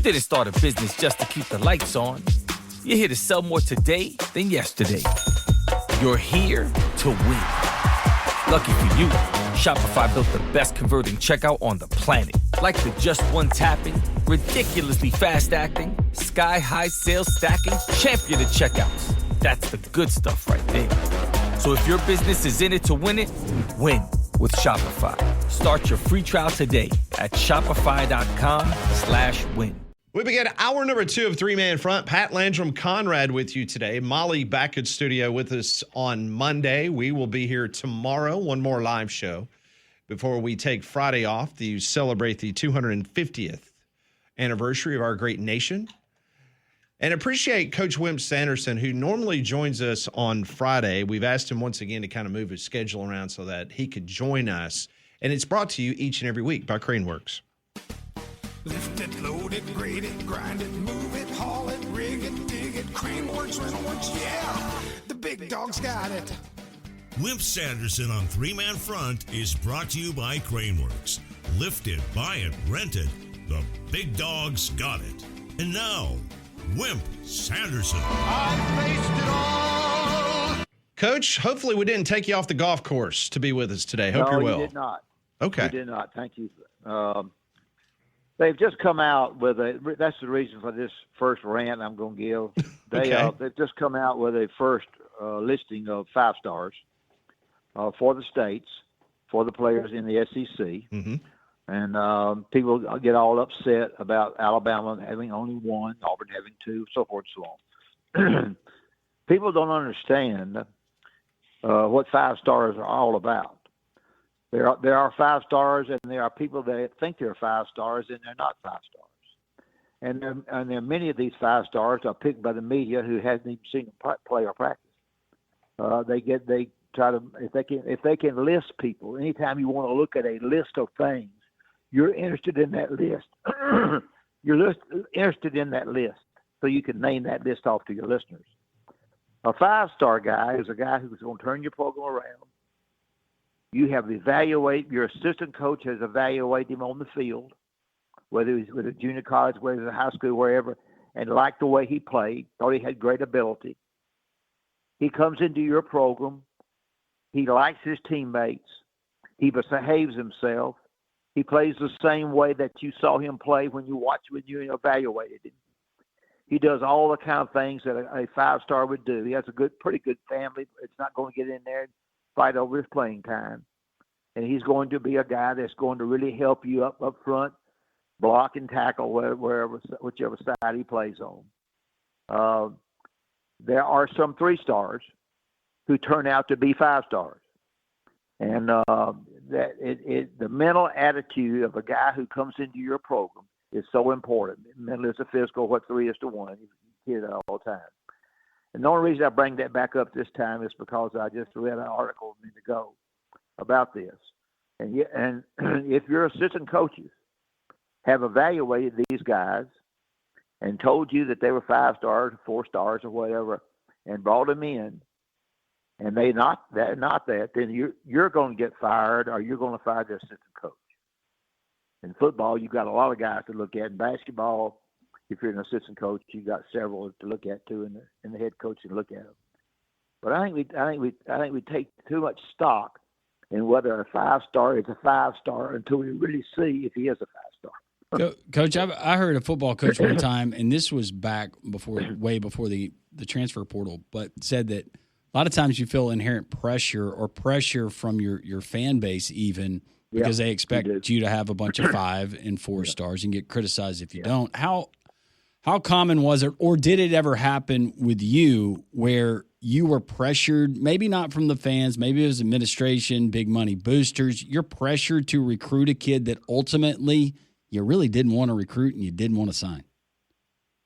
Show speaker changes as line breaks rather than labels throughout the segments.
didn't start a business just to keep the lights on. You're here to sell more today than yesterday. You're here to win. Lucky for you, Shopify built the best converting checkout on the planet. Like the just one tapping, ridiculously fast acting, sky-high sales stacking, champion of checkouts. That's the good stuff right there. So if your business is in it to win it, win with Shopify. Start your free trial today at shopify.com/win.
We begin hour number 2 of Three Man Front. Pat Landrum Conrad with you today. Molly back at studio with us on Monday. We will be here tomorrow, one more live show before we take Friday off to celebrate the 250th anniversary of our great nation. And appreciate Coach Wimp Sanderson, who normally joins us on Friday. We've asked him once again to kind of move his schedule around so that he could join us. And it's brought to you each and every week by Craneworks.
Lift it, load it, grade it, grind it, move it, haul it, rig it, dig it, Craneworks, Rentalworks, yeah, the big dog's got it.
Wimp Sanderson on Three Man Front is brought to you by Craneworks. Lift it, buy it, rent it, the big dog's got it. And now, Wimp Sanderson.
I faced it all.
Coach, hopefully we didn't take you off the golf course to be with us today. Hope you're well.
No, you did not.
Okay.
You did not. Thank you. They've just come out with that's the reason for this first rant I'm going to give. They've just come out with a first listing of 5 stars for the states, for the players in the SEC.
Mm-hmm.
And people get all upset about Alabama having only 1, Auburn having 2, so forth and so on. People don't understand what 5 stars are all about. There are 5 stars, and there are people that think they're 5 stars, and they're not 5 stars. And there are many of these 5 stars are picked by the media who hasn't even seen them play or practice. They try to if they can list people. Anytime you want to look at a list of things, you're interested in that list. You're interested in that list, so you can name that list off to your listeners. A 5-star guy is a guy who's going to turn your program around. You have your assistant coach has evaluated him on the field, whether he's with a junior college, whether he's in high school, wherever, and liked the way he played, thought he had great ability. He comes into your program. He likes his teammates. He behaves himself. He plays the same way that you saw him play when you evaluated him. He does all the kind of things that a 5-star would do. He has a pretty good family. It's not going to get in there and fight over his playing time. And he's going to be a guy that's going to really help you up front, block and tackle whichever side he plays on. There are some 3-stars who turn out to be 5 stars. And the mental attitude of a guy who comes into your program is so important. Mental is a physical, what 3 is to 1. You hear that all the time. And the only reason I bring that back up this time is because I just read an article a minute ago about this. And if your assistant coaches have evaluated these guys and told you that they were 5 stars, 4 stars, or whatever, and brought them in, and they're not that, then you're going to get fired, or you're going to fire the assistant coach. In football, you've got a lot of guys to look at. In basketball, if you're an assistant coach, you've got several to look at too, and the head coach to look at them. But I think we take too much stock in whether a 5-star is a 5-star until we really see if he is a 5-star.
Coach, I heard a football coach one time, and this was way before the transfer portal, but said that a lot of times you feel inherent pressure from your fan base even because they expect you to have a bunch of 5 and 4 stars and get criticized if you don't. How common was it, or did it ever happen with you where you were pressured, maybe not from the fans, maybe it was administration, big money boosters, you're pressured to recruit a kid that ultimately you really didn't want to recruit and you didn't want to sign?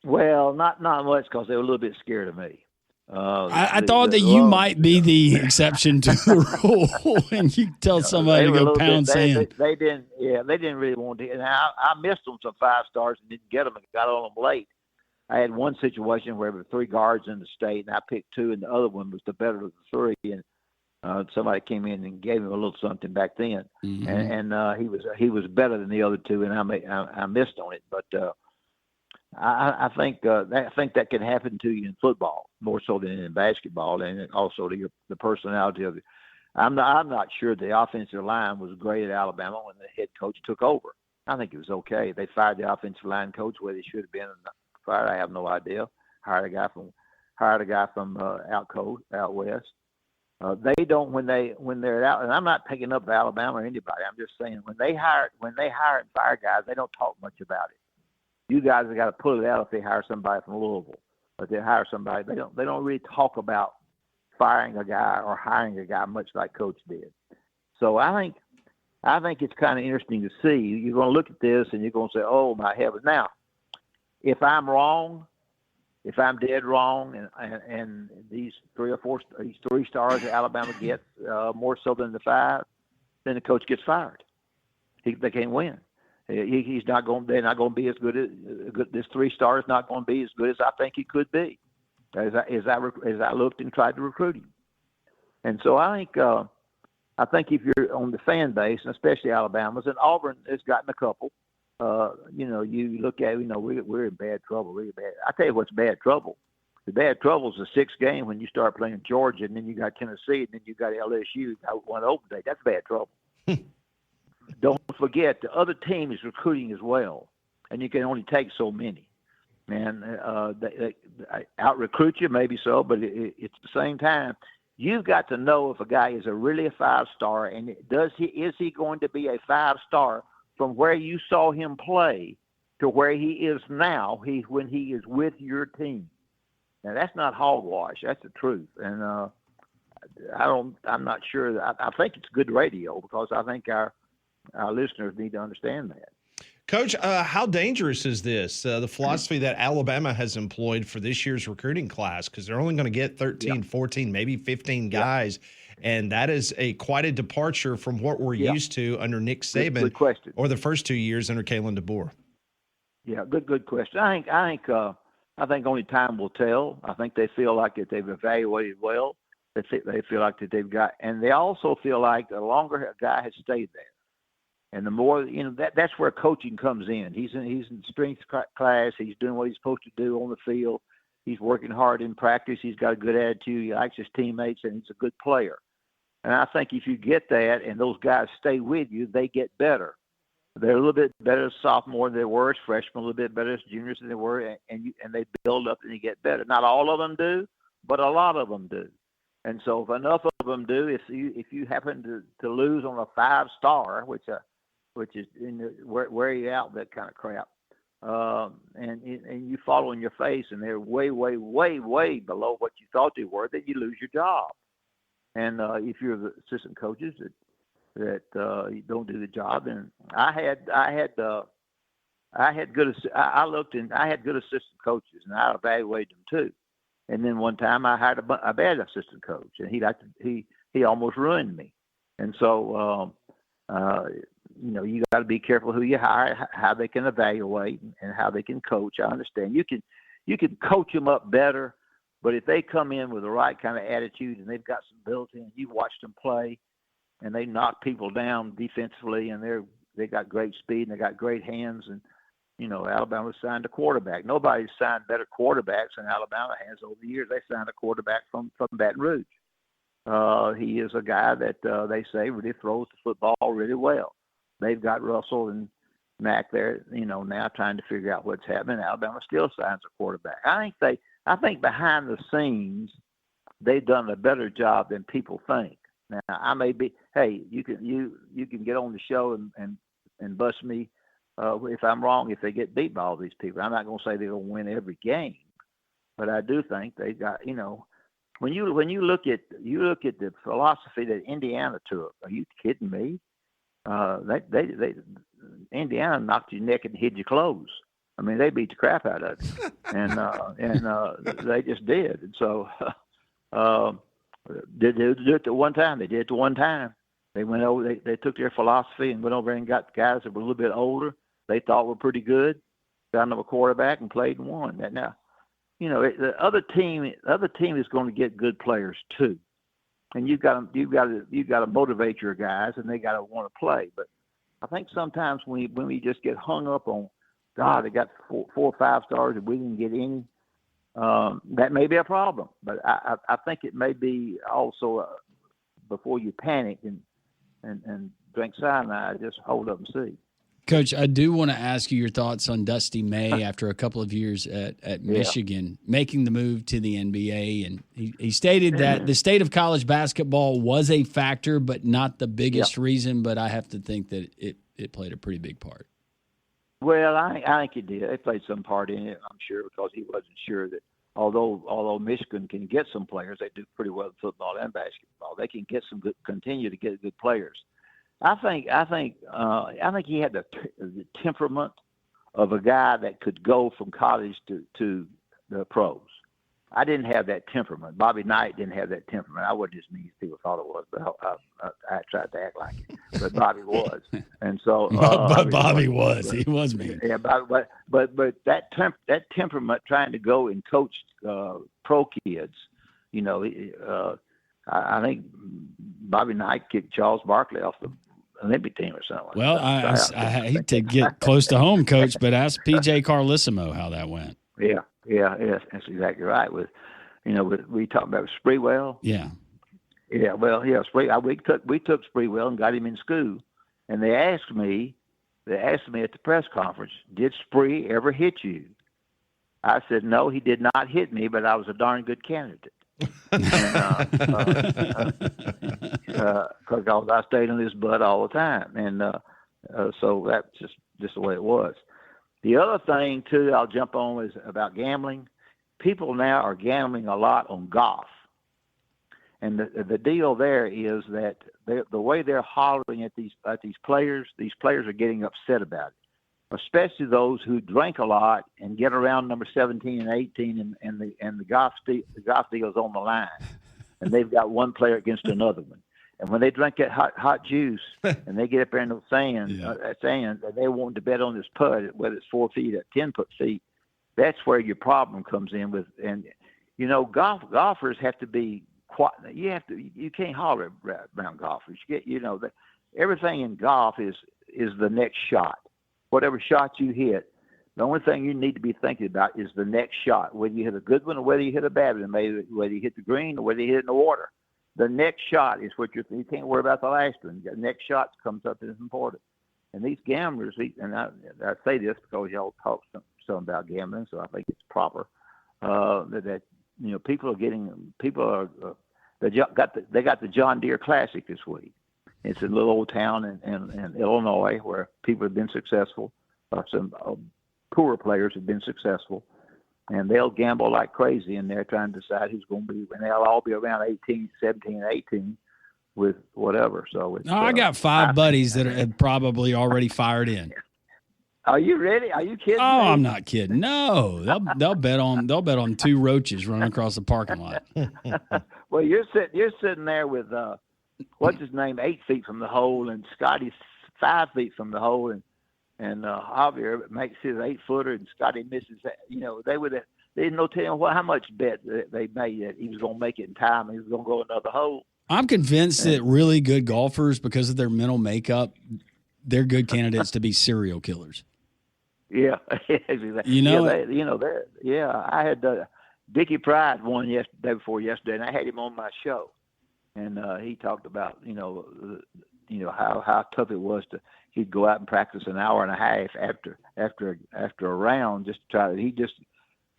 Well, not much, because they were a little bit scared of me.
I thought that you might be the exception to the rule when you tell somebody to go pound sand.
They didn't really want to. And I missed them some 5 stars and didn't get them and got on them late. I had one situation where there were 3 guards in the state, and I picked 2, and the other one was the better of the 3. And somebody came in and gave him a little something back then, and he was better than the other 2, and I missed on it. But I think that can happen to you in football more so than in basketball, and also to the personality of it. I'm not sure the offensive line was great at Alabama when the head coach took over. I think it was okay. They fired the offensive line coach where they should have been fired. I have no idea. Hired a guy from out west. They don't when they're out, and I'm not picking up Alabama or anybody. I'm just saying when they hire and fire guys, they don't talk much about it. You guys have got to pull it out if they hire somebody from Louisville, but they hire somebody. They don't really talk about firing a guy or hiring a guy much like Coach did. So I think it's kind of interesting to see. You're going to look at this and you're going to say, "Oh my heavens!" Now, if I'm wrong, if I'm dead wrong, and these three stars that Alabama gets more so than the 5, then the coach gets fired. They can't win. He's not going. They're not going to be as good as this 3 star is not going to be as good as I think he could be. As I looked and tried to recruit him, and so I think if you're on the fan base, and especially Alabama's, and Auburn has gotten a couple. You look at, we're in bad trouble, really bad. I tell you what's bad trouble. The bad trouble is the 6th game when you start playing Georgia, and then you got Tennessee, and then you got LSU. One open day. That's bad trouble. Don't forget the other team is recruiting as well, and you can only take so many. And they out recruit you, maybe so, but it's at the same time. You've got to know if a guy is really a 5-star, and is he going to be a 5-star from where you saw him play to where he is now, when he is with your team. Now that's not hogwash. That's the truth. And I'm not sure. I think it's good radio because I think our listeners need to understand that.
Coach, how dangerous is this, the philosophy that Alabama has employed for this year's recruiting class? Because they're only going to get 13, 14, maybe 15 guys, and that is quite a departure from what we're used to under Nick Saban
good question.
Or the first 2 years under Kalen DeBoer.
Yeah, good question. I think only time will tell. I think they feel like that they've evaluated well. They feel like that they've got, and they also feel like the longer a guy has stayed there, and the more, that's where coaching comes in. He's in strength class. He's doing what he's supposed to do on the field. He's working hard in practice. He's got a good attitude. He likes his teammates, and he's a good player. And I think if you get that and those guys stay with you, they get better. They're a little bit better as sophomore than they were as freshmen, a little bit better as juniors than they were, and they build up and they get better. Not all of them do, but a lot of them do. And so if enough of them do, if you happen to lose on a 5-star, which is where you out, that kind of crap, and you fall on your face and they're way, way, way, way below what you thought they were, then you lose your job. And if you're the assistant coaches that you don't do the job, and I had good assistant coaches, and I evaluated them too. And then one time I hired a bad assistant coach, and he almost ruined me. And so you got to be careful who you hire, how they can evaluate, and how they can coach. I understand you can coach them up better. But if they come in with the right kind of attitude and they've got some built-in, you've watched them play, and they knock people down defensively, and they got great speed and they got great hands. And Alabama signed a quarterback. Nobody's signed better quarterbacks than Alabama has over the years. They signed a quarterback from Baton Rouge. He is a guy that they say really throws the football really well. They've got Russell and Mack there, now trying to figure out what's happening. Alabama still signs a quarterback. I think behind the scenes, they've done a better job than people think. Now, I may be. Hey, you can get on the show and bust me if I'm wrong. If they get beat by all these people, I'm not going to say they're going to win every game, but I do think they got. When you look at the philosophy that Indiana took. Are you kidding me? Indiana knocked you naked and hid your clothes. I mean, they beat the crap out of you, and they just did. And so, they did it one time. They did it one time. They went over. They took their philosophy and went over and got guys that were a little bit older. They thought were pretty good. Got them a quarterback and played and won. And now, the other team is going to get good players too, and you've got to motivate your guys, and they got to want to play. But I think sometimes when we just get hung up on God, they got four or 5 stars and we didn't get any. That may be a problem, but I think it may be also before you panic and drink cyanide, just hold up and see.
Coach, I do want to ask you your thoughts on Dusty May after a couple of years at Michigan, making the move to the NBA. And he stated that the state of college basketball was a factor, but not the biggest reason. But I have to think that it played a pretty big part.
Well, I think it did. It played some part in it, I'm sure, because he wasn't sure that although Michigan can get some players, they do pretty well in football and basketball. They can get continue to get good players. I think he had the temperament of a guy that could go from college to the pros. I didn't have that temperament. Bobby Knight didn't have that temperament. I wasn't as mean as people thought it was, but I tried to act like it. But Bobby was, and so
Bobby was. He was mean.
Yeah, but that temperament, trying to go and coach pro kids, you know, I think Bobby Knight kicked Charles Barkley off the Olympic team or something.
Well, I hate to get close to home, Coach, but ask P.J. Carlissimo how that went.
Yeah, that's exactly right. We talked about Spreewell.
Yeah.
Yeah, well, yeah, we took Spreewell and got him in school, and they asked me at the press conference, did Spree ever hit you? I said, no, he did not hit me, but I was a darn good candidate. Because I stayed on his butt all the time, and so that's just the way it was. The other thing too, I'll jump on, is about gambling. People now are gambling a lot on golf, and the deal there is that the way they're hollering at these players are getting upset about it, especially those who drink a lot and get around number 17 and 18, and the golf deal is on the line, and they've got one player against another one. And when they drink that hot juice and they get up there in the sand, and they want to bet on this putt, whether it's 4 feet or 10 feet, that's where your problem comes in with. And you know, golfers have to be quiet. You can't holler around golfers. Everything in golf is the next shot. Whatever shot you hit, the only thing you need to be thinking about is the next shot. Whether you hit a good one or whether you hit a bad one, maybe whether you hit the green or whether you hit it in the water. The next shot is what you can't worry about the last one. The next shot comes up and is important. And these gamblers, and I say this because y'all talk some about gambling, so I think it's proper. That they got the John Deere Classic this week. It's a little old town in Illinois where people have been successful. Some poorer players have been successful. And they'll gamble like crazy, and they're trying to decide who's going to be, and they'll all be around 17, 18 with whatever. So
I got 5 buddies that have probably already fired in.
Are you ready? Are you kidding?
Oh,
me?
I'm not kidding. No, they'll bet on 2 roaches running across the parking lot.
Well, you're sitting there with what's his name, 8 feet from the hole, and Scotty's 5 feet from the hole, and Javier makes his 8-footer, and Scotty misses that. You know, they didn't know telling how much bet they made that he was going to make it in time. He was going to go another hole. I'm
convinced that really good golfers, because of their mental makeup, they're good candidates to be serial killers.
Yeah, exactly.
You know,
I had Dickie Pride won day before yesterday, and I had him on my show, and he talked about how tough it was to. He'd go out and practice an hour and a half after a round just to try to. He just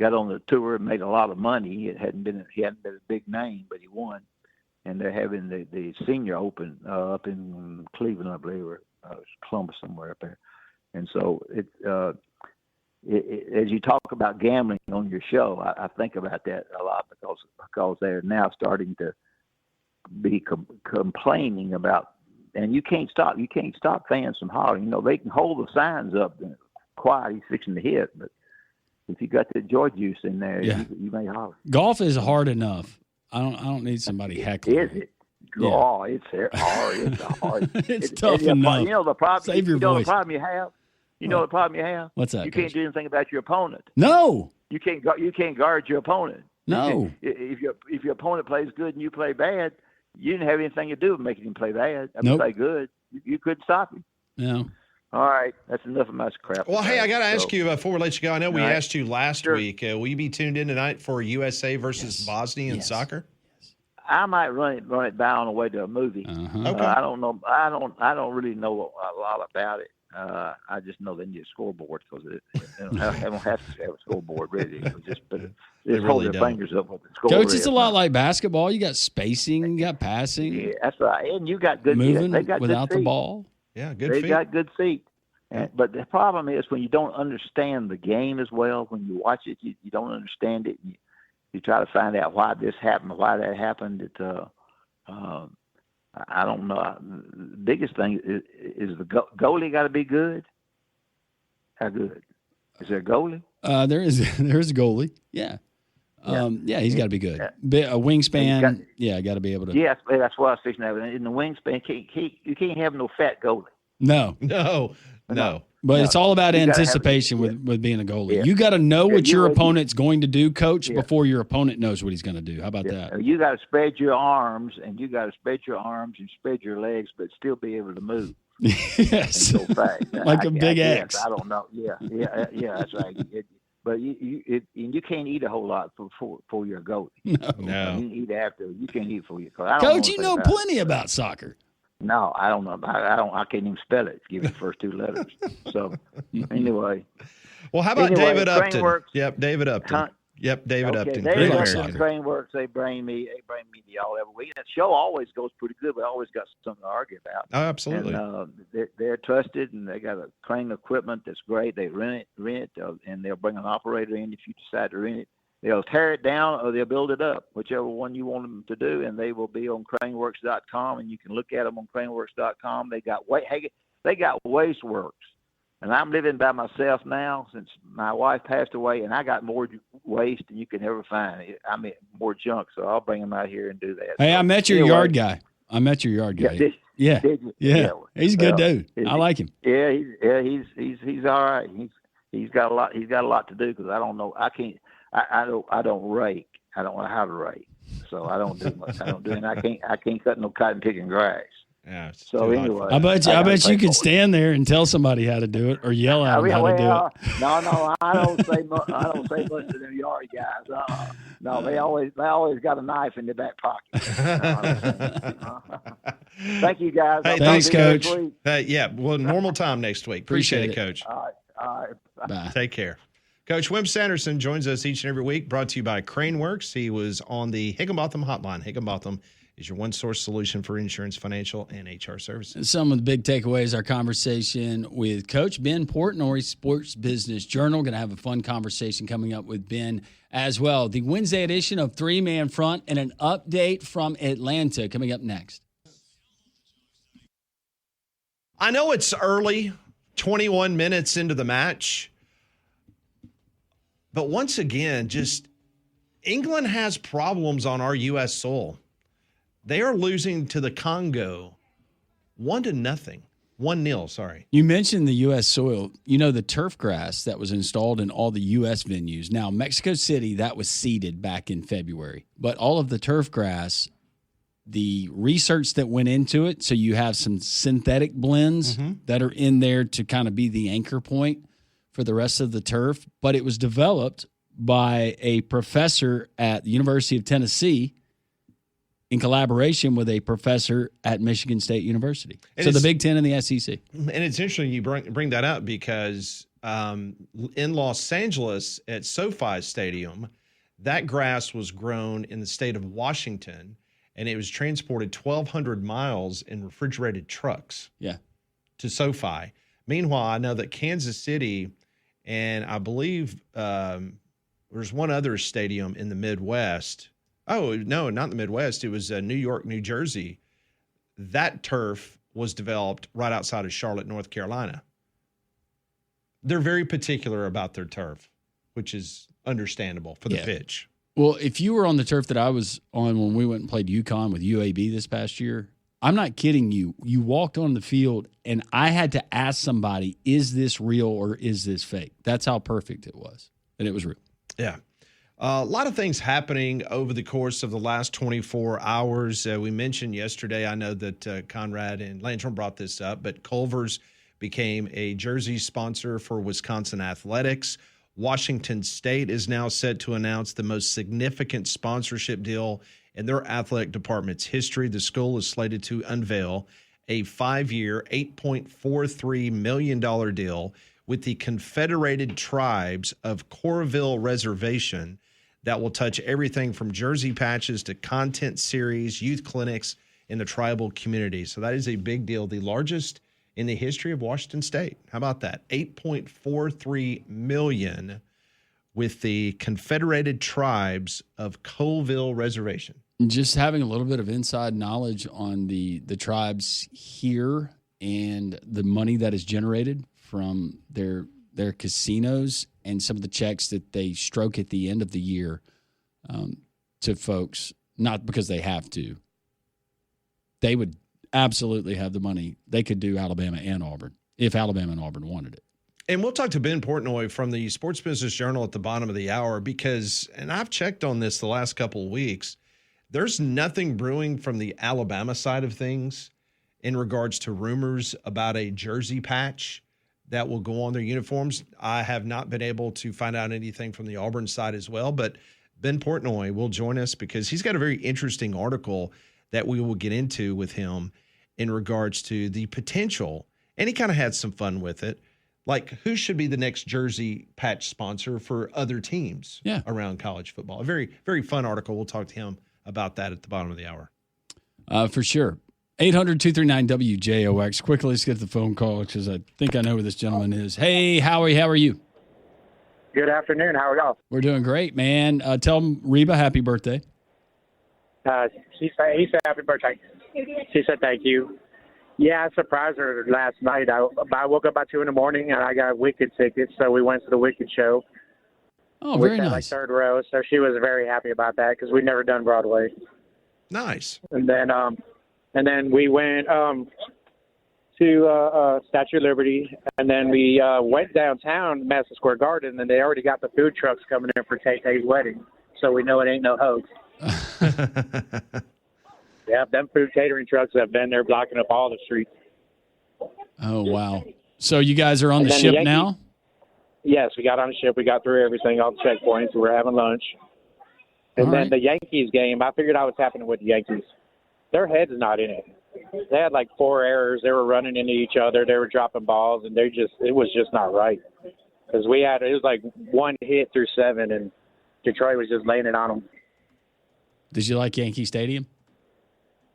got on the tour and made a lot of money. He hadn't been a big name, but he won. And they're having the Senior Open up in Cleveland, I believe, or Columbus, somewhere up there. And so as you talk about gambling on your show, I think about that a lot because they're now starting to be complaining about. And you can't stop fans from hollering. You know, they can hold the signs up and quiet, he's fixing to hit, but if you got the joy juice in there, you may holler.
Golf is hard enough. I don't need somebody heckling.
Is it? Yeah. Oh, it's hard. It's hard.
It's tough enough.
You know the problem.
Save your voice.
The problem you have. The problem you have.
What's that?
You can't do anything about your opponent.
No.
You can't guard your opponent.
No.
If your opponent plays good and you play bad, you didn't have anything to do with making him play bad.
Nope.
Play good. You couldn't stop him.
No.
All right, that's enough of my crap.
Well, hey, I got to ask you before we let you go. I know we
All right.
asked you last
Sure.
week. Will you be tuned in tonight for USA versus Bosnia in soccer?
I might run it by on the way to a movie.
Okay.
I don't know. I don't really know a lot about it. I just know they need a scoreboard because they don't have to have a scoreboard ready. Just hold their fingers up with the score.
Coach, it's a lot like basketball. You got spacing, you got passing.
Yeah, that's right. And you got good
moving
they got
without
good
the
feet.
ball.
Yeah, good
They
feet.
got good feet. But the problem is when you don't understand the game as well, when you watch it, you don't understand it. You try to find out why this happened, why that happened. I don't know. The biggest thing is the goalie got to be good. How good? Is there a goalie?
There's a goalie. Yeah. He's got to be good. A wingspan. Got to be able to.
Yeah, that's what I was fixing to have. In the wingspan, you can't have no fat goalie.
No. But it's all about anticipation with being a goalie.
Yeah.
You got to know what your opponent's going to do, Coach, before your opponent knows what he's going to do. How about that?
You got to spread your arms, and spread your legs, but still be able to move.
Yes.
And go fast.
Like a big X.
I don't know. Yeah, that's right. But you can't eat a whole lot for your goalie.
No.
You eat after. You can't eat for your coach.
Coach, you know plenty about soccer.
No, I don't know. I can't even spell it. Give it the first two letters. So anyway.
Well, how about David Upton?
Craneworks,
Yep, David Upton.
Huh?
David Upton.
David
Great
Upton,
American.
Craneworks, they bring me to y'all every week. That show always goes pretty good. We always got something to argue about.
Oh, absolutely.
And they're trusted, and they got a crane equipment that's great. They rent it, and they'll bring an operator in if you decide to rent it. They'll tear it down or they'll build it up, whichever one you want them to do, and they will be on craneworks.com, and you can look at them on craneworks.com. They got Wasteworks, and I'm living by myself now since my wife passed away, and I got more waste than you can ever find. I mean, more junk, so I'll bring them out here and do that.
Hey,
so,
I met your yard guy.
Yeah, did you?
Yeah. He's a good dude. I like him.
Yeah, he's all right. He's got a lot. He's got a lot to do because I don't know. I don't rake. I don't know how to rake, so I don't do much. And I can't cut no cotton picking grass.
Yeah.
So anyway,
I bet you could stand there and tell somebody how to do it or yell at them how to do it.
No, I don't say much. I don't say much to them yard guys. No, they always got a knife in their back pocket. Thank you, guys.
Hey,
thanks, Coach.
Well, normal time next week. Appreciate it, Coach.
All right.
Bye.
Take care. Coach Wimp Sanderson joins us each and every week, brought to you by Craneworks. He was on the Higginbotham hotline. Higginbotham is your one-source solution for insurance, financial, and HR services.
Some of the big takeaways, our conversation with Coach Ben Portnoy, Sports Business Journal. Going to have a fun conversation coming up with Ben as well. The Wednesday edition of Three Man Front and an update from Atlanta coming up next.
I know it's early, 21 minutes into the match. But once again, just England has problems on our U.S. soil. They are losing to the Congo 1-0. 1-0, sorry.
You mentioned the U.S. soil. You know, the turf grass that was installed in all the U.S. venues. Now, Mexico City, that was seeded back in February. But all of the turf grass, the research that went into it, so you have some synthetic blends that are in there to kind of be the anchor point for the rest of the turf, but it was developed by a professor at the University of Tennessee in collaboration with a professor at Michigan State University. So the Big Ten and the SEC.
And it's interesting you bring that up because in Los Angeles at SoFi Stadium, that grass was grown in the state of Washington, and it was transported 1,200 miles in refrigerated trucks to SoFi. Meanwhile, I know that Kansas City and I believe there's one other stadium in the Midwest. Oh, no, not the Midwest. It was New York, New Jersey. That turf was developed right outside of Charlotte, North Carolina. They're very particular about their turf, which is understandable for the pitch.
Well, if you were on the turf that I was on when we went and played UConn with UAB this past year, I'm not kidding you. You walked on the field, and I had to ask somebody, is this real or is this fake? That's how perfect it was, and it was real.
Yeah. A lot of things happening over the course of the last 24 hours. We mentioned yesterday, I know that Conrad and Landrum brought this up, but Culver's became a jersey sponsor for Wisconsin athletics. Washington State is now set to announce the most significant sponsorship deal in their athletic department's history. The school is slated to unveil a 5-year, $8.43 million deal with the Confederated Tribes of Coralville Reservation that will touch everything from jersey patches to content series, youth clinics in the tribal community. So that is a big deal, the largest in the history of Washington State. How about that? $8.43 million with the Confederated Tribes of Colville Reservation.
Just having a little bit of inside knowledge on the tribes here and the money that is generated from their casinos and some of the checks that they stroke at the end of the year to folks, not because they have to. They would absolutely have the money. They could do Alabama and Auburn if Alabama and Auburn wanted it.
And we'll talk to Ben Portnoy from the Sports Business Journal at the bottom of the hour because, and I've checked on this the last couple of weeks, there's nothing brewing from the Alabama side of things in regards to rumors about a jersey patch that will go on their uniforms. I have not been able to find out anything from the Auburn side as well, but Ben Portnoy will join us because he's got a very interesting article that we will get into with him in regards to the potential, and he kind of had some fun with it, like who should be the next jersey patch sponsor for other teams around college football. A very, very fun article. We'll talk to him about that at the bottom of the hour.
For sure. 800-239-WJOX. Quickly, let's get the phone call because I think I know who this gentleman is. Hey, Howie, how are you?
Good afternoon. How are y'all?
We're doing great, man. Tell Reba happy birthday.
He said happy birthday. She said thank you. Yeah, I surprised her last night. I woke up by 2 in the morning and I got Wicked tickets, so we went to the Wicked show.
Oh, very nice.
Like third row, so she was very happy about that because we'd never done Broadway.
Nice.
And then we went to Statue of Liberty, and then we went downtown Madison Square Garden, and they already got the food trucks coming in for Tay-Tay's wedding, so we know it ain't no hoax. Yeah, them food catering trucks have been there blocking up all the streets.
Oh, wow. So you guys are on the ship now?
Yes, we got on the ship. We got through everything, all the checkpoints. We're having lunch. And then the Yankees game, I figured out what's happening with the Yankees. Their head's not in it. They had like 4 errors. They were running into each other. They were dropping balls, and it was just not right. Because it was like 1 hit through 7, and Detroit was just laying it on them.
Did you like Yankee Stadium?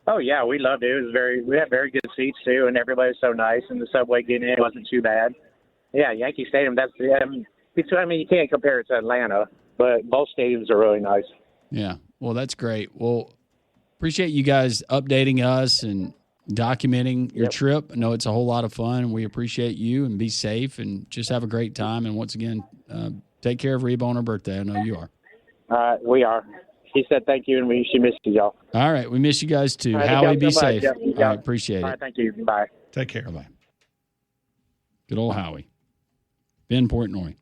Oh, yeah, we loved it. We had very good seats, too, and everybody was so nice, and the subway getting in wasn't too bad. Yeah, Yankee Stadium, you can't compare it to Atlanta, but both stadiums are really nice.
Yeah, well, that's great. Well, appreciate you guys updating us and documenting your trip. I know it's a whole lot of fun, and we appreciate you, and be safe, and just have a great time. And once again, take care of Reba on her birthday. I know you are.
We are. She said thank you, and she missed you, y'all.
All right, we miss you guys too.
Right,
Howie, be safe.
Yep.
All right, appreciate it.
All right, thank you. Bye.
Take care.
Bye-bye. Good old Howie. Ben Portnoy.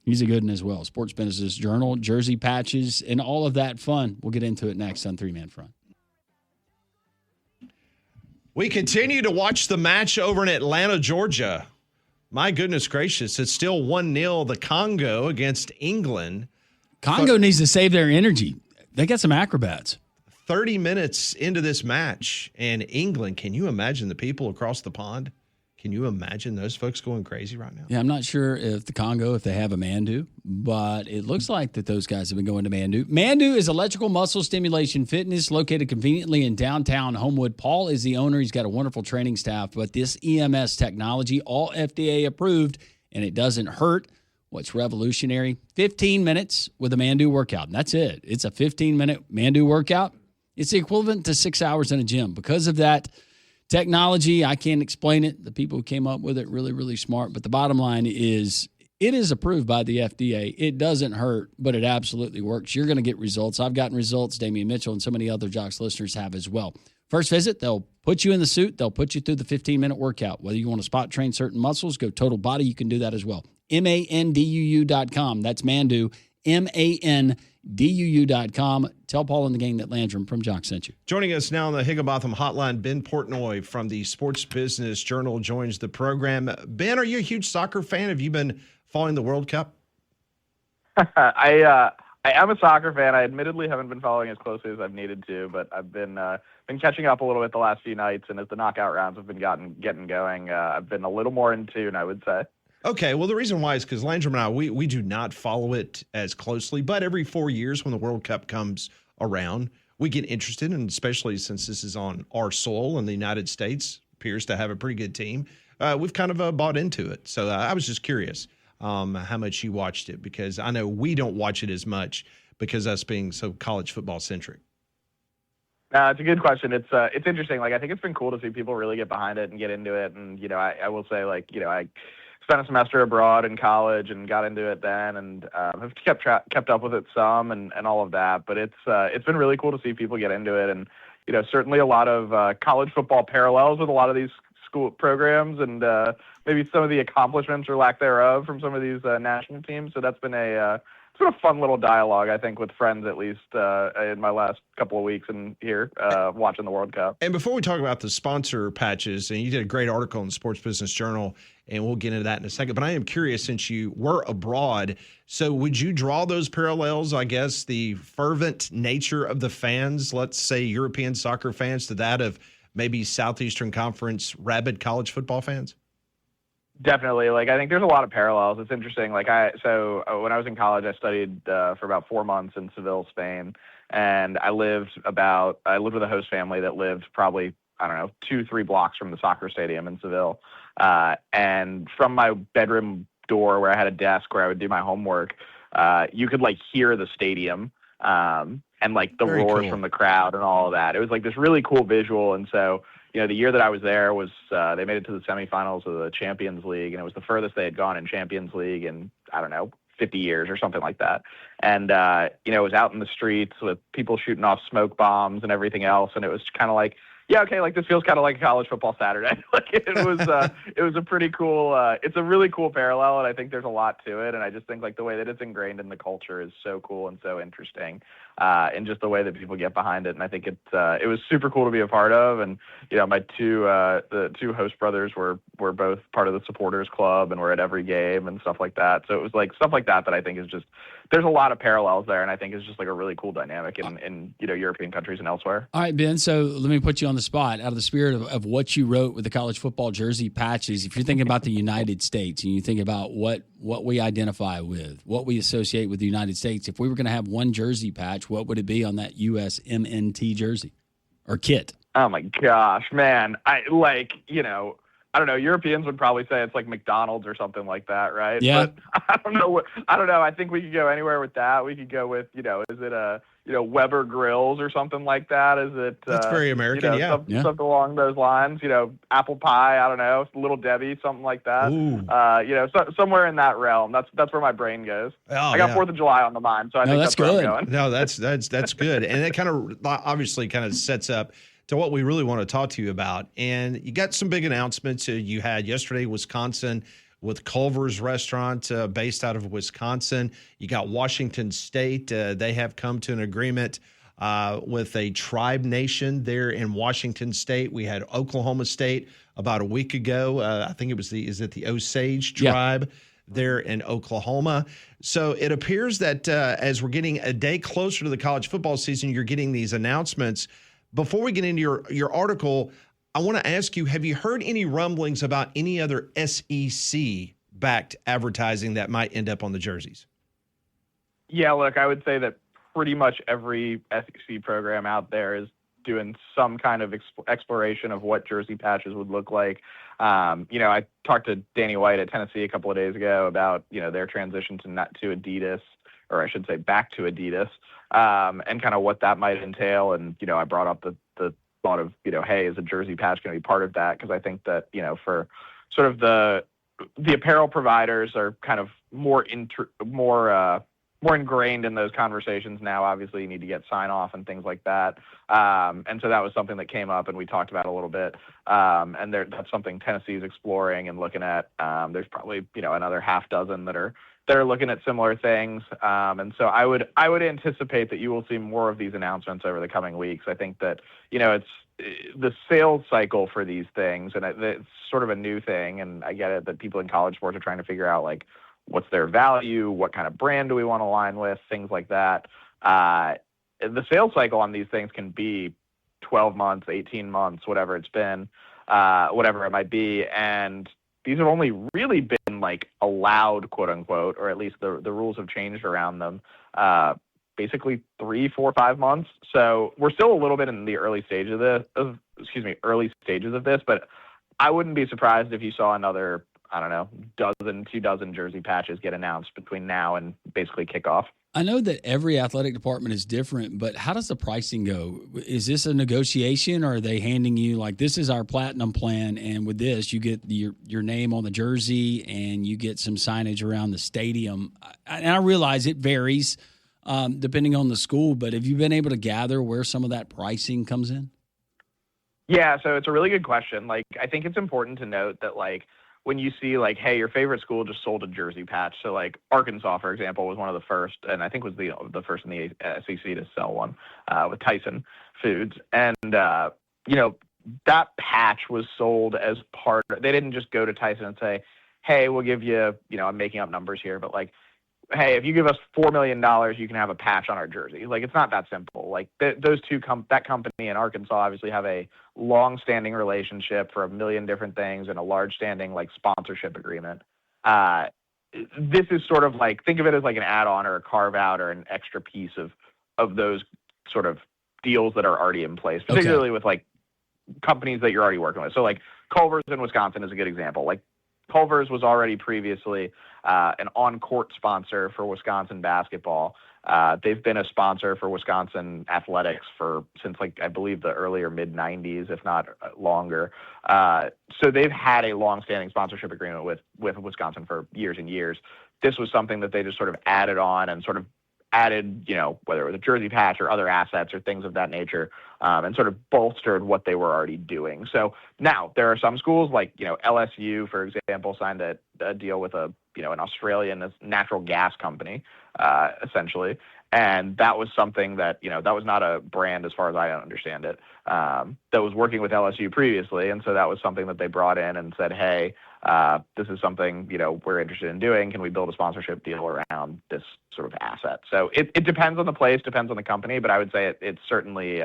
He's a good one as well. Sports Business Journal, jersey patches, and all of that fun. We'll get into it next on 3 Man Front.
We continue to watch the match over in Atlanta, Georgia. My goodness gracious, it's still 1-0 the Congo against England.
Congo needs to save their energy. They got some acrobats.
30 minutes into this match, and England, can you imagine the people across the pond? Can you imagine those folks going crazy right now?
Yeah, I'm not sure if the Congo, if they have a Mandu, but it looks like that those guys have been going to Mandu. Mandu is electrical muscle stimulation fitness located conveniently in downtown Homewood. Paul is the owner. He's got a wonderful training staff, but this EMS technology, all FDA approved, and it doesn't hurt. What's revolutionary? 15 minutes with a Mandu workout, and that's it. It's a 15-minute Mandu workout. It's the equivalent to 6 hours in a gym. Because of that technology, I can't explain it. The people who came up with it, really, really smart. But the bottom line is it is approved by the FDA. It doesn't hurt, but it absolutely works. You're going to get results. I've gotten results. Damian Mitchell and so many other Jocks listeners have as well. First visit, they'll put you in the suit. They'll put you through the 15-minute workout. Whether you want to spot train certain muscles, go total body, you can do that as well. MANDUU.com. That's Mandu, MANDUU.com. DUU.com. Tell Paul and the gang that Landrum from Jock sent you.
Joining us now on the Higginbotham Hotline, Ben Portnoy from the Sports Business Journal joins the program. Ben, are you a huge soccer fan? Have you been following the World Cup?
I am a soccer fan. I admittedly haven't been following as closely as I've needed to, but I've been catching up a little bit the last few nights, and as the knockout rounds have been getting going, I've been a little more in tune, I would say.
Okay, well, the reason why is because Landrum and I, we do not follow it as closely, but every 4 years when the World Cup comes around, we get interested, and especially since this is on our soil and the United States appears to have a pretty good team, we've kind of bought into it. So I was just curious how much you watched it, because I know we don't watch it as much because us being so college football centric.
It's a good question. It's interesting. Like, I think it's been cool to see people really get behind it and get into it. And, I will say, I spent a semester abroad in college and got into it then, and have kept up with it some and all of that. But it's been really cool to see people get into it, and certainly a lot of college football parallels with a lot of these school programs, and maybe some of the accomplishments or lack thereof from some of these national teams. So that's been a fun little dialogue, I think, with friends, at least in my last couple of weeks in here watching the World Cup.
And before we talk about the sponsor patches, and you did a great article in the Sports Business Journal, and we'll get into that in a second, but I am curious, since you were abroad, so would you draw those parallels, I guess, the fervent nature of the fans, let's say European soccer fans, to that of maybe Southeastern Conference rabid college football fans?
Definitely. I think there's a lot of parallels. It's interesting. When I was in college, I studied for about 4 months in Seville, Spain, and I lived with a host family that lived probably, 2-3 blocks from the soccer stadium in Seville. And from my bedroom door, where I had a desk where I would do my homework, you could hear the stadium, and the
Very
roars
cool
from the crowd and all of that. It was this really cool visual. And so, the year that I was there was they made it to the semifinals of the Champions League, and it was the furthest they had gone in Champions League in, 50 years or something like that. And, it was out in the streets with people shooting off smoke bombs and everything else. And it was kind of this feels kind of like a college football Saturday. It was a pretty cool, it's a really cool parallel, and I think there's a lot to it. And I just think the way that it's ingrained in the culture is so cool and so interesting, and just the way that people get behind it. And I think it was super cool to be a part of. And, my the two host brothers were both part of the supporters club and were at every game and stuff like that. So it was stuff like that I think is just, there's a lot of parallels there. And I think it's just a really cool dynamic in European countries and elsewhere.
All right, Ben, so let me put you on the spot. Out of the spirit of what you wrote with the college football jersey patches, if you're thinking about the United States and you think about what we identify with, what we associate with the United States, if we were going to have one jersey patch, what would it be on that USMNT jersey or kit?
Oh my gosh, man. I don't know. Europeans would probably say it's McDonald's or something like that, right?
Yeah.
But I don't know. I think we could go anywhere with that. We could go with, is it a, Weber grills or something like that? Is it?
That's very American, yeah.
Something along those lines. Apple pie. I don't know. Little Debbie, something like that.
Ooh.
Somewhere in that realm. That's where my brain goes.
Oh,
I got 4th of July on the mind, so I think that's where I'm going.
No, that's good, and it kind of obviously kind of sets up to what we really want to talk to you about. And you got some big announcements. You had yesterday Wisconsin with Culver's Restaurant based out of Wisconsin. You got Washington State. They have come to an agreement with a tribe nation there in Washington State. We had Oklahoma State about a week ago. I think it was the Osage tribe there in Oklahoma. So it appears that as we're getting a day closer to the college football season, you're getting these announcements. Before we get into your article, I want to ask you, have you heard any rumblings about any other SEC-backed advertising that might end up on the jerseys?
Yeah, look, I would say that pretty much every SEC program out there is doing some kind of exploration of what jersey patches would look like. I talked to Danny White at Tennessee a couple of days ago about, their transition to Adidas, or I should say back to Adidas, and kind of what that might entail. And, I brought up the thought of, hey, is a jersey patch going to be part of that? Because I think that, for sort of the apparel providers are kind of more ingrained in those conversations now. Obviously, you need to get sign off and things like that. And so that was something that came up and we talked about a little bit. And that's something Tennessee is exploring and looking at. There's probably, another half dozen that are that are looking at similar things. And so I would anticipate that you will see more of these announcements over the coming weeks. I think that, it's the sales cycle for these things, and it's sort of a new thing. And I get it that people in college sports are trying to figure out, like, what's their value, what kind of brand do we want to align with, things like that. The sales cycle on these things can be 12 months, 18 months, whatever it's been, whatever it might be. And these have only really been like allowed, quote unquote, or at least the rules have changed around them, basically 3, 4, 5 months. So we're still a little bit in the early stages of this, but I wouldn't be surprised if you saw another, I don't know, 2 dozen jersey patches get announced between now and basically kickoff.
I know that every athletic department is different, but how does the pricing go? Is this a negotiation, or are they handing you, like, this is our platinum plan, and with this you get your name on the jersey and you get some signage around the stadium? And I realize it varies depending on the school, but have you been able to gather where some of that pricing comes in?
Yeah, so it's a really good question. Like, I think it's important to note that, like, when you see, like, hey, your favorite school just sold a jersey patch. So, like, Arkansas, for example, was one of the first, and I think was the first in the SEC to sell one with Tyson Foods. And, that patch was sold as part – they didn't just go to Tyson and say, hey, we'll give you – I'm making up numbers here, but, like, hey, if you give us $4 million, you can have a patch on our jersey. Like, it's not that simple. Like, that company in Arkansas obviously have a long-standing relationship for a million different things and a large-standing, like, sponsorship agreement. This is sort of like, think of it as like an add-on or a carve-out or an extra piece of those sort of deals that are already in place, particularly with, like, companies that you're already working with. So, like, Culver's in Wisconsin is a good example. Like, Culver's was already previously an on-court sponsor for Wisconsin basketball. They've been a sponsor for Wisconsin athletics since, like, I believe the earlier mid-'90s, if not longer. So they've had a long-standing sponsorship agreement with Wisconsin for years and years. This was something that they just sort of added on and sort of added, whether it was a jersey patch or other assets or things of that nature, and sort of bolstered what they were already doing. So now there are some schools like, LSU, for example, signed a deal with an Australian natural gas company, essentially. And that was something that, that was not a brand, as far as I understand it, that was working with LSU previously. And so that was something that they brought in and said, hey, this is something, we're interested in doing. Can we build a sponsorship deal around this sort of asset? So it depends on the place, depends on the company, but I would say it certainly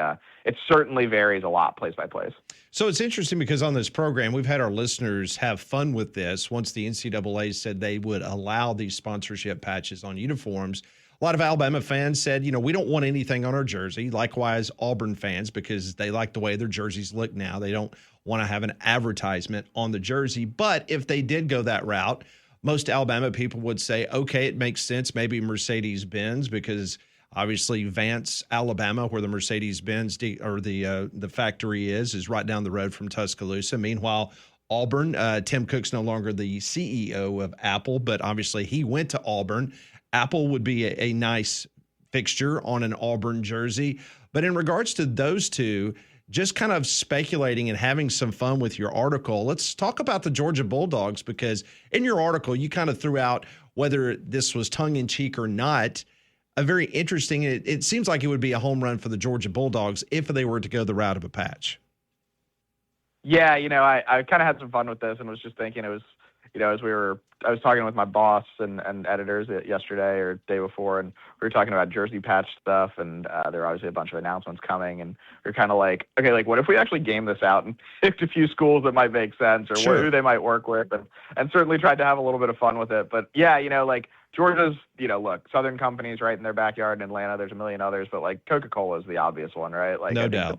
varies a lot place by place.
So it's interesting because on this program, we've had our listeners have fun with this. Once the NCAA said they would allow these sponsorship patches on uniforms, a lot of Alabama fans said, we don't want anything on our jersey. Likewise, Auburn fans, because they like the way their jerseys look now. They don't want to have an advertisement on the jersey. But if they did go that route, most Alabama people would say, okay, it makes sense. Maybe Mercedes-Benz, because obviously Vance, Alabama, where the Mercedes-Benz or the factory is right down the road from Tuscaloosa. Meanwhile, Auburn, Tim Cook's no longer the CEO of Apple, but obviously he went to Auburn. Apple would be a nice fixture on an Auburn jersey. But in regards to those two, just kind of speculating and having some fun with your article, let's talk about the Georgia Bulldogs, because in your article, you kind of threw out, whether this was tongue-in-cheek or not, a very interesting, it seems like it would be a home run for the Georgia Bulldogs if they were to go the route of a patch.
Yeah, I kind of had some fun with this and was just thinking it was, I was talking with my boss and editors yesterday or day before, and we were talking about jersey patch stuff, and there were obviously a bunch of announcements coming, and we were kind of like, okay, like, what if we actually game this out and picked a few schools that might make sense, or who they might work with, and certainly tried to have a little bit of fun with it. But yeah, like, Georgia's, look, Southern companies right in their backyard in Atlanta. There's a million others, but, like, Coca-Cola is the obvious one, right? Like,
no doubt.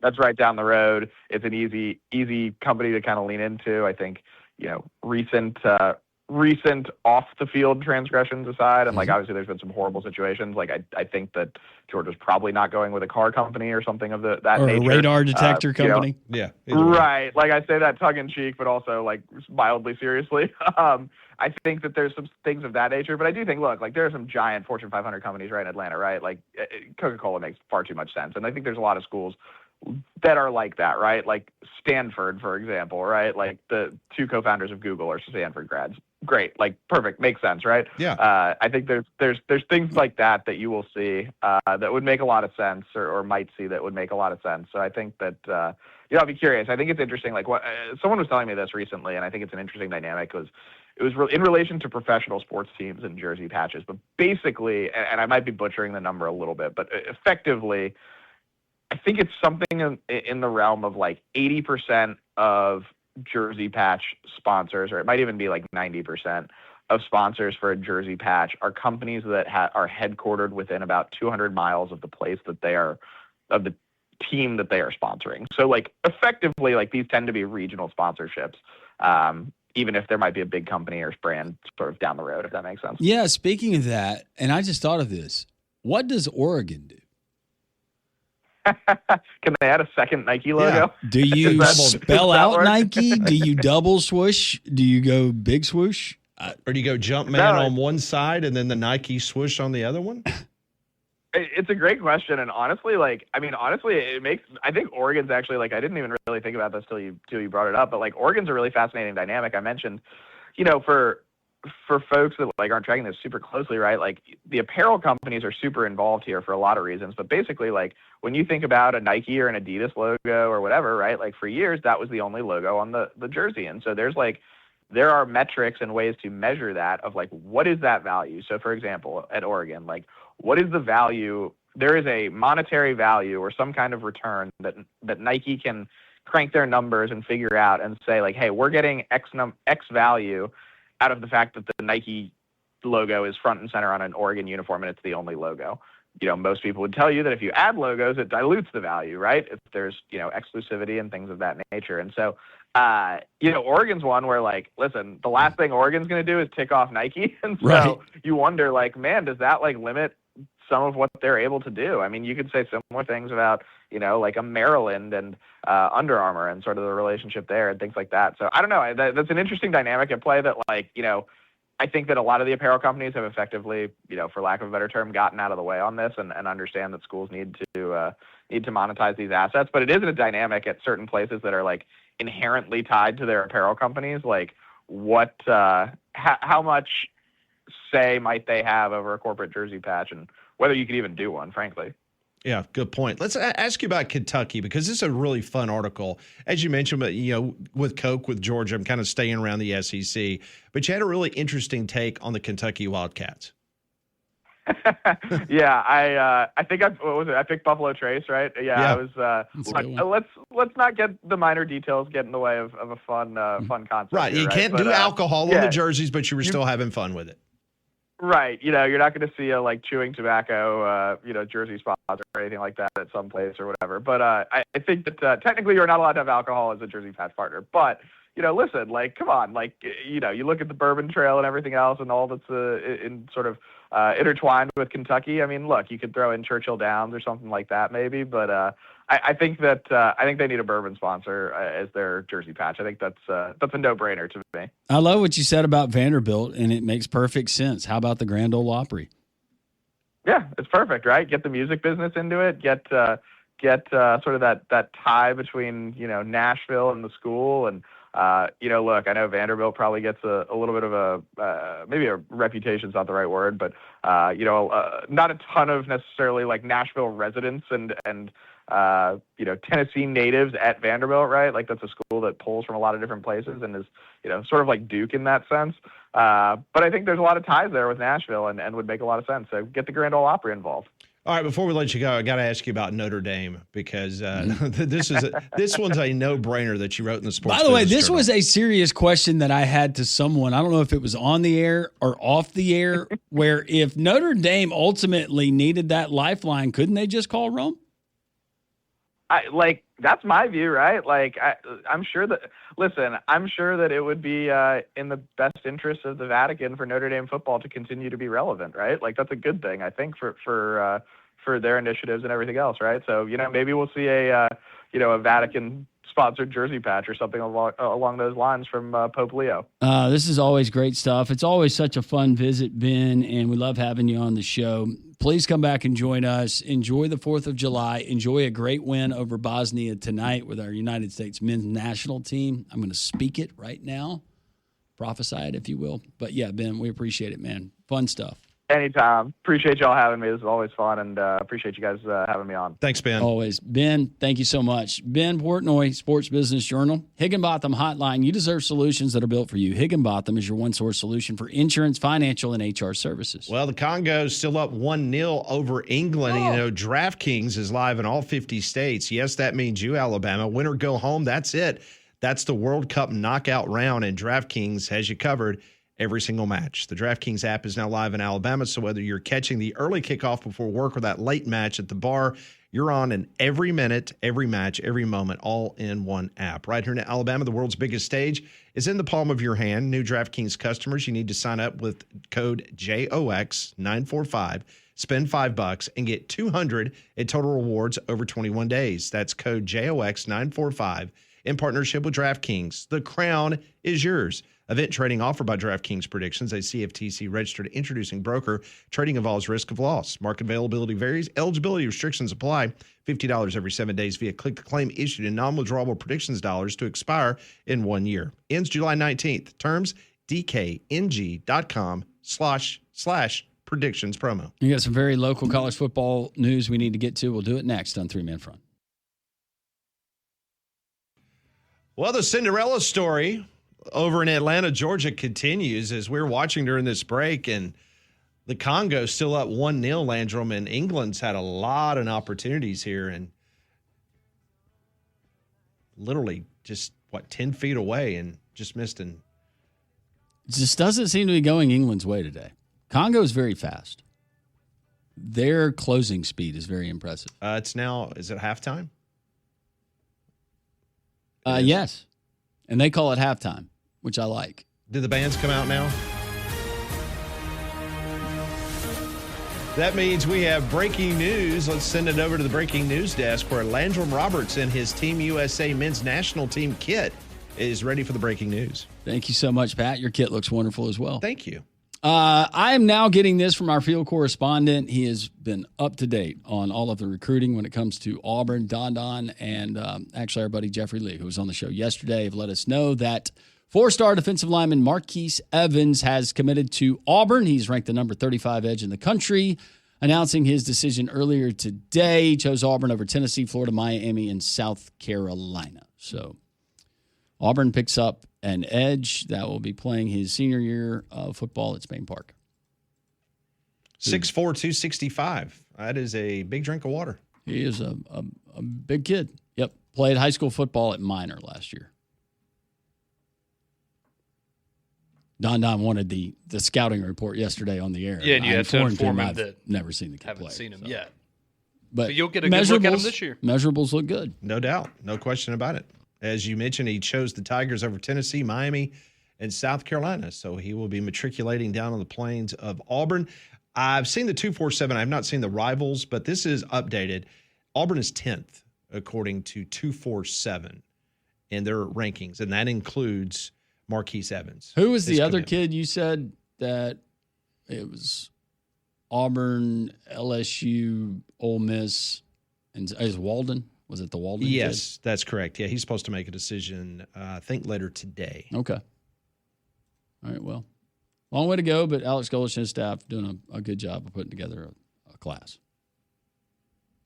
That's right down the road. It's an easy company to kind of lean into. I think, recent off the field transgressions aside, and like obviously there's been some horrible situations. Like I think that Georgia's probably not going with a car company or something of that
or
nature.
A radar detector company.
Yeah,
right. Like I say that tongue in cheek, but also like mildly seriously. I think that there's some things of that nature, but I do think, look, like there are some giant Fortune 500 companies right in Atlanta, right? Like Coca-Cola makes far too much sense, and I think there's a lot of schools that are like that, right? Like Stanford, for example, right? Like the two co-founders of Google are Stanford grads. great, like perfect, makes sense, right?
Yeah.
I think there's things like that you will see that would make a lot of sense, or might see that would make a lot of sense. So I think that I'll be curious. I think it's interesting. Like what someone was telling me this recently, and I think it's an interesting dynamic. It was in relation to professional sports teams and jersey patches, but basically, and I might be butchering the number a little bit, but effectively, I think it's something in the realm of like 80% of jersey patch sponsors, or it might even be like 90% of sponsors for a jersey patch are companies that are headquartered within about 200 miles of the place that they are, of the team that they are sponsoring. So like effectively, like these tend to be regional sponsorships, even if there might be a big company or brand sort of down the road, if that makes sense.
Yeah, speaking of that, and I just thought of this, what does Oregon do?
Can they add a second Nike logo?
Yeah. Do you spell out Nike? Do you double swoosh? Do you go big swoosh?
Or do you go jump man on one side and then the Nike swoosh on the other one?
It's a great question. And honestly, I think Oregon's actually, like, I didn't even really think about this till you brought it up, but like Oregon's a really fascinating dynamic. I mentioned, for folks that like aren't tracking this super closely, right? Like the apparel companies are super involved here for a lot of reasons, but basically like when you think about a Nike or an Adidas logo or whatever, right? Like for years, that was the only logo on the jersey. And so there are metrics and ways to measure that of like, what is that value? So for example, at Oregon, like what is the value? There is a monetary value or some kind of return that Nike can crank their numbers and figure out and say like, hey, we're getting X value out of the fact that the Nike logo is front and center on an Oregon uniform and it's the only logo. Most people would tell you that if you add logos, it dilutes the value, right? If there's, exclusivity and things of that nature. And so, Oregon's one where like, listen, the last thing Oregon's going to do is tick off Nike. And so you wonder like, man, does that like limit some of what they're able to do? I mean, you could say similar things about, like a Maryland and Under Armour and sort of the relationship there and things like that. So I don't know. That's an interesting dynamic at play that like, I think that a lot of the apparel companies have effectively, for lack of a better term, gotten out of the way on this and understand that schools need to monetize these assets. But it is a dynamic at certain places that are like inherently tied to their apparel companies. Like what, how much say might they have over a corporate jersey patch and whether you could even do one, frankly.
Yeah, good point. Let's ask you about Kentucky because this is a really fun article. As you mentioned, but with Coke, with Georgia, I'm kind of staying around the SEC. But you had a really interesting take on the Kentucky Wildcats.
Yeah, I think I picked Buffalo Trace, right? Yeah. I was. Let's not get the minor details get in the way of a fun concept.
Right,
here,
you can't do alcohol on the jerseys, but you were still having fun with it.
Right. You're not going to see a like chewing tobacco, jersey sponsor or anything like that at some place or whatever. But I think that technically you're not allowed to have alcohol as a jersey patch partner. But, listen, like, come on, like, you look at the Bourbon Trail and everything else and all that's in sort of intertwined with Kentucky. I mean, look, you could throw in Churchill Downs or something like that maybe. But I think they need a bourbon sponsor as their jersey patch. I think that's a no-brainer to me.
I love what you said about Vanderbilt, and it makes perfect sense. How about the Grand Ole Opry?
Yeah, it's perfect, right? Get the music business into it. Get sort of that tie between Nashville and the school, and look, I know Vanderbilt probably gets a little bit of a maybe a reputation's not the right word, but not a ton of necessarily like Nashville residents and Tennessee natives at Vanderbilt, right? Like that's a school that pulls from a lot of different places and is, sort of like Duke in that sense. But I think there's a lot of ties there with Nashville and would make a lot of sense. So get the Grand Ole Opry involved.
All right, before we let you go, I got to ask you about Notre Dame because this one's a no-brainer that you wrote in the Sports.
By the way,
Business
this
Journal.
was a serious question that I had to someone. I don't know if it was on the air or off the air, where if Notre Dame ultimately needed that lifeline, couldn't they just call Rome?
That's my view, right? Like, I'm sure that it would be in the best interest of the Vatican for Notre Dame football to continue to be relevant, right? Like, that's a good thing, I think, for their initiatives and everything else, right? So, maybe we'll see a Vatican-sponsored jersey patch or something along those lines from Pope Leo.
This is always great stuff. It's always such a fun visit, Ben, and we love having you on the show. Please come back and join us. Enjoy the 4th of July. Enjoy a great win over Bosnia tonight with our United States men's national team. I'm going to speak it right now. prophesy it, if you will. But yeah, Ben, we appreciate it, man. Fun stuff.
Anytime. Appreciate y'all having me. This is always fun, and appreciate you guys having me on.
Thanks, Ben.
Always. Ben, thank you so much. Ben Portnoy, Sports Business Journal. Higginbotham Hotline. You deserve solutions that are built for you. Higginbotham is your one-source solution for insurance, financial, and HR services.
Well, the Congo's still up 1-0 over England. You know, DraftKings is live in all 50 states. Yes, that means you, Alabama. Win or go home, that's it. That's the World Cup knockout round, and DraftKings has you covered every single match. The DraftKings app is now live in Alabama, so whether you're catching the early kickoff before work or that late match at the bar, you're on in every minute, every match, every moment, all in one app. Right here in Alabama, the world's biggest stage is in the palm of your hand. New DraftKings customers, you need to sign up with code JOX945, spend $5, and get $200 in total rewards over 21 days. That's code JOX945 in partnership with DraftKings. The crown is yours. Event trading offered by DraftKings Predictions, a CFTC registered introducing broker. Trading involves risk of loss. Market availability varies. Eligibility restrictions apply. $50 every 7 days via click-to-claim issued in non-withdrawable predictions dollars to expire in 1 year. Ends July 19th. Terms, dkng.com/predictions promo.
You got some very local college football news we need to get to. We'll do it next on Three Man Front.
Well, the Cinderella story over in Atlanta, Georgia continues as we're watching during this break, and the Congo's still up 1-0, Landrum, and England's had a lot of opportunities here and literally just, 10 feet away and just missed. And
it just doesn't seem to be going England's way today. Congo is very fast. Their closing speed is very impressive.
It's now, is it halftime?
Yes. And they call it halftime, which I like.
Did the bands come out now? That means we have breaking news. Let's send it over to the breaking news desk where Landrum Roberts and his Team USA men's national team kit is ready for the breaking news.
Thank you so much, Pat. Your kit looks wonderful as well.
Thank you.
I am now getting this from our field correspondent. He has been up to date on all of the recruiting when it comes to Auburn, Don, and actually our buddy Jeffrey Lee, who was on the show yesterday, have let us know that 4-star defensive lineman Marquise Evans has committed to Auburn. He's ranked the number 35 edge in the country, announcing his decision earlier today. He chose Auburn over Tennessee, Florida, Miami, and South Carolina. So Auburn picks up an edge that will be playing his senior year of football at Spain Park.
6'4", 265. That is a big drink of water.
He is a big kid. Yep. Played high school football at Minor last year. Don wanted the scouting report yesterday on the air.
Yeah, and you had to inform him
I've
that
never seen the kid
haven't
play.
seen him yet.
But
you'll get a good look at him this year.
Measurables look good.
No doubt. No question about it. As you mentioned, he chose the Tigers over Tennessee, Miami, and South Carolina. So he will be matriculating down on the plains of Auburn. I've seen the 247. I've not seen the rivals, but this is updated. Auburn is 10th, according to 247 in their rankings, and that includes Marquise Evans.
Who was the other kid you said that it was Auburn, LSU, Ole Miss, and is Walden? Was it the Walden kid?
Yes, that's correct. Yeah, he's supposed to make a decision, I think, later today.
Okay. All right, well, long way to go, but Alex Golich and his staff doing a good job of putting together a class,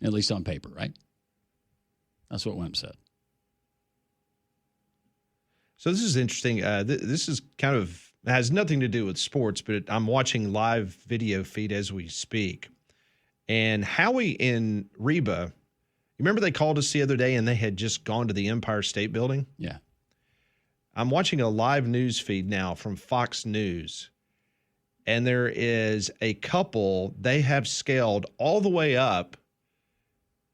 at least on paper, right? That's what Wimp said.
So this is interesting. This is kind of has nothing to do with sports, but I'm watching live video feed as we speak. And Howie in Reba, you remember they called us the other day and they had just gone to the Empire State Building?
Yeah.
I'm watching a live news feed now from Fox News, and there is a couple. They have scaled all the way up.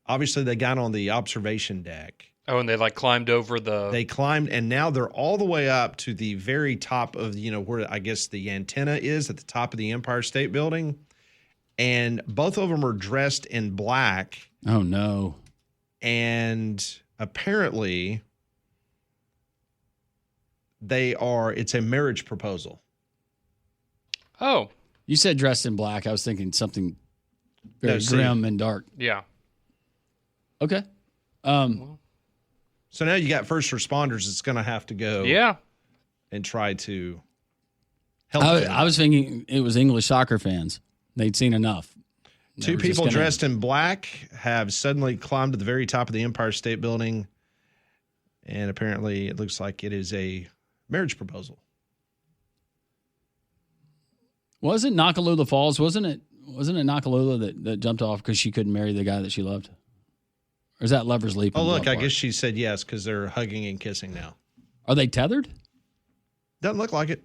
Obviously, they got on the observation deck.
Oh, and they climbed over
They climbed, and now they're all the way up to the very top of, where I guess the antenna is at the top of the Empire State Building. And both of them are dressed in black.
Oh, no.
And apparently it's a marriage proposal.
Oh.
You said dressed in black. I was thinking something very grim and dark.
Yeah.
Okay.
So now you got first responders that's going to have to go
and
try to
I was thinking it was English soccer fans. They'd seen enough.
Two people dressed in black have suddenly climbed to the very top of the Empire State Building, and apparently it looks like it is a marriage proposal.
Wasn't Nakalula Falls? Wasn't it Nakalula that jumped off because she couldn't marry the guy that she loved? Or is that Lover's Leap?
Oh, look, I guess she said yes because they're hugging and kissing now.
Are they tethered?
Doesn't look like it.